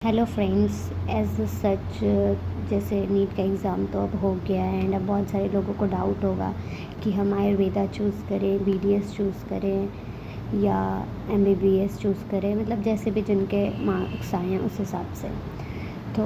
Hello friends, as such जैसे NEET का exam तो अब हो गया है एंड अब बहुत सारे लोगों को डाउट होगा कि हम आयुर्वेदा चूज़ करें, बीडीएस चूज़ करें या एमबीबीएस चूज़ करें, मतलब जैसे भी जिनके मार्क्स आए हैं उस हिसाब से। तो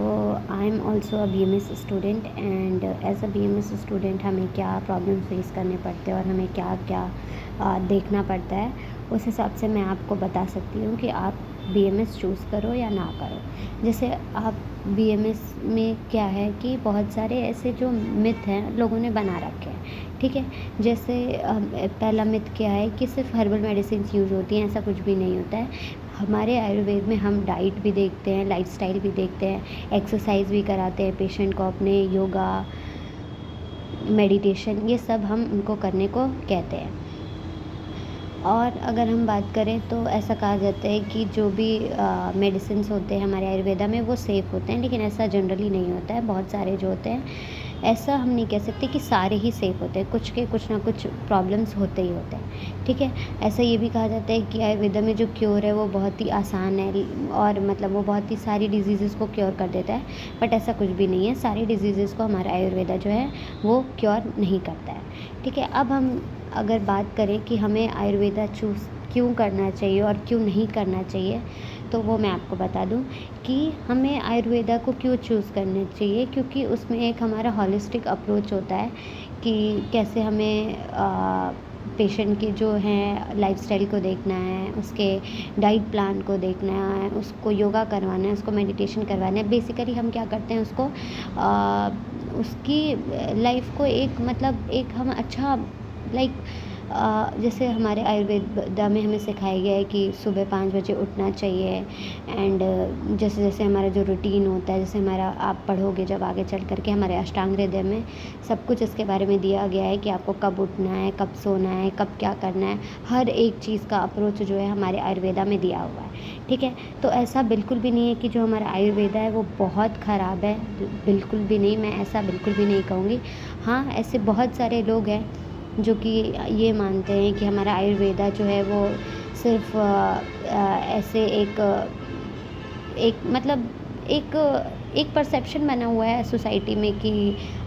I am also a BMS student and as a BMS student हमें क्या प्रॉब्लम फेस करने पड़ते हैं और हमें क्या क्या देखना पड़ता है, उस हिसाब से मैं आपको बता सकती हूँ कि आप बीएमएस चूज़ करो या ना करो। जैसे आप बीएमएस में क्या है कि बहुत सारे ऐसे जो मिथ हैं लोगों ने बना रखे हैं, ठीक है। जैसे पहला मिथ क्या है कि सिर्फ हर्बल मेडिसिन्स यूज़ होती हैं, ऐसा कुछ भी नहीं होता है। हमारे आयुर्वेद में हम डाइट भी देखते हैं, लाइफस्टाइल भी देखते हैं, एक्सरसाइज भी कराते हैं पेशेंट को अपने, योगा, मेडिटेशन, ये सब हम उनको करने को कहते हैं। और अगर हम बात करें तो ऐसा कहा जाता है कि जो भी मेडिसिन्स होते हैं हमारे आयुर्वेदा में वो सेफ़ होते हैं, लेकिन ऐसा जनरली नहीं होता है। बहुत सारे जो होते हैं, ऐसा हम नहीं कह सकते कि सारे ही सेफ़ होते हैं, कुछ के कुछ ना कुछ प्रॉब्लम्स होते ही होते हैं, ठीक है। ऐसा ये भी कहा जाता है कि आयुर्वेदा में जो क्योर है वो बहुत ही आसान है और मतलब वो बहुत ही सारी डिजीज़ेज़ को क्योर कर देता है, बट ऐसा कुछ भी नहीं है। सारी डिजीज़ेज़ को हमारा आयुर्वेदा जो है वो क्योर नहीं करता है, ठीक है। अब हम अगर बात करें कि हमें आयुर्वेदा चूज़ क्यों करना चाहिए और क्यों नहीं करना चाहिए, तो वो मैं आपको बता दूँ कि हमें आयुर्वेदा को क्यों चूज़ करना चाहिए, क्योंकि उसमें एक हमारा हॉलिस्टिक अप्रोच होता है कि कैसे हमें पेशेंट के जो हैं लाइफस्टाइल को देखना है, उसके डाइट प्लान को देखना है, उसको योगा करवाना है, उसको मेडिटेशन करवाना है। बेसिकली हम क्या करते हैं, उसको उसकी लाइफ को एक मतलब एक हम अच्छा लाइक जैसे हमारे आयुर्वेदा में हमें सिखाया गया है कि सुबह 5 बजे उठना चाहिए एंड जैसे जैसे हमारा जो रूटीन होता है, जैसे हमारा आप पढ़ोगे जब आगे चल कर के हमारे अष्टांग हृदय में सब कुछ इसके बारे में दिया गया है कि आपको कब उठना है, कब सोना है, कब क्या करना है। हर एक चीज़ का अप्रोच जो है हमारे आयुर्वेदा में दिया हुआ है, ठीक है। तो ऐसा बिल्कुल भी नहीं है कि जो हमारा आयुर्वेदा है वो बहुत ख़राब है, बिल्कुल भी नहीं, मैं ऐसा बिल्कुल भी नहीं कहूँगी। हाँ, ऐसे बहुत सारे लोग हैं जो कि ये मानते हैं कि हमारा आयुर्वेदा जो है वो सिर्फ़ ऐसे एक मतलब एक एक परसेप्शन बना हुआ है सोसाइटी में कि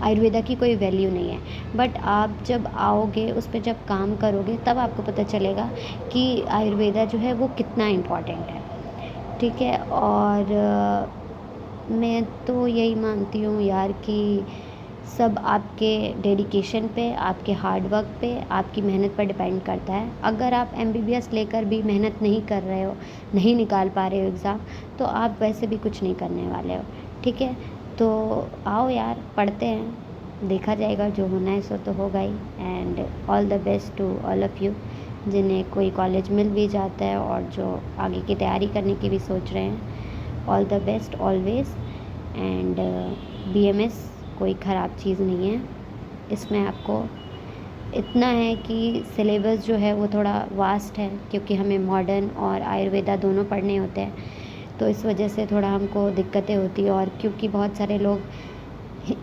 आयुर्वेदा की कोई वैल्यू नहीं है। बट आप जब आओगे, उस पे जब काम करोगे, तब आपको पता चलेगा कि आयुर्वेदा जो है वो कितना इम्पोर्टेंट है, ठीक है। और मैं तो यही मानती हूँ यार कि सब आपके डेडिकेशन पे, आपके हार्ड वर्क पे, आपकी मेहनत पर डिपेंड करता है। अगर आप एमबीबीएस लेकर भी मेहनत नहीं कर रहे हो, नहीं निकाल पा रहे हो एग्ज़ाम, तो आप वैसे भी कुछ नहीं करने वाले हो, ठीक है। तो आओ यार, पढ़ते हैं, देखा जाएगा, जो होना है सो तो होगा ही। And all the best to all of you, जिन्हें कोई कॉलेज मिल भी जाता है और जो आगे की तैयारी करने की भी सोच रहे हैं। All the best always. And BMS कोई ख़राब चीज़ नहीं है। इसमें आपको इतना है कि सिलेबस जो है वो थोड़ा वास्ट है, क्योंकि हमें मॉडर्न और आयुर्वेदा दोनों पढ़ने होते हैं, तो इस वजह से थोड़ा हमको दिक्कतें होती हैं। और क्योंकि बहुत सारे लोग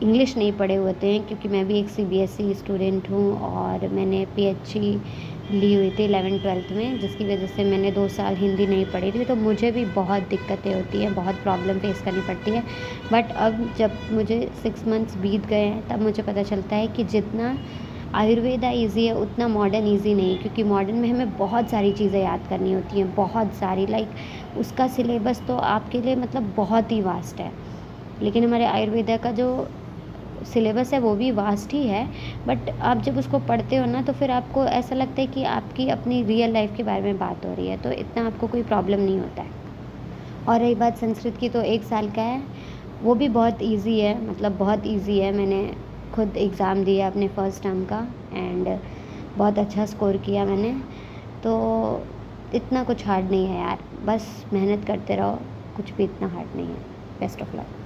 इंग्लिश नहीं पढ़े होते हैं, क्योंकि मैं भी एक सीबीएसई स्टूडेंट हूँ और मैंने पीएचडी ली हुई थी 11th-12th में, जिसकी वजह से मैंने 2 साल हिंदी नहीं पढ़ी थी, तो मुझे भी बहुत दिक्कतें होती हैं, बहुत प्रॉब्लम फेस करनी पड़ती है। बट अब जब मुझे 6 मंथ्स बीत गए हैं, तब मुझे पता चलता है कि जितना आयुर्वेदा ईज़ी है उतना मॉडर्न ईज़ी नहीं है, क्योंकि मॉडर्न में हमें बहुत सारी चीज़ें याद करनी होती हैं, बहुत सारी, लाइक उसका सिलेबस तो आपके लिए मतलब बहुत ही वास्ट है। लेकिन हमारे आयुर्वेदा का जो सिलेबस है वो भी वास्ट ही है, बट आप जब उसको पढ़ते हो ना, तो फिर आपको ऐसा लगता है कि आपकी अपनी रियल लाइफ के बारे में बात हो रही है, तो इतना आपको कोई प्रॉब्लम नहीं होता है। और रही बात संस्कृत की, तो 1 साल का है, वो भी बहुत ईज़ी है, मतलब बहुत ईज़ी है। मैंने खुद एग्ज़ाम दिया अपने फर्स्ट टर्म का एंड बहुत अच्छा स्कोर किया मैंने। तो इतना कुछ हार्ड नहीं है यार, बस मेहनत करते रहो, कुछ भी इतना हार्ड नहीं है। Best of luck.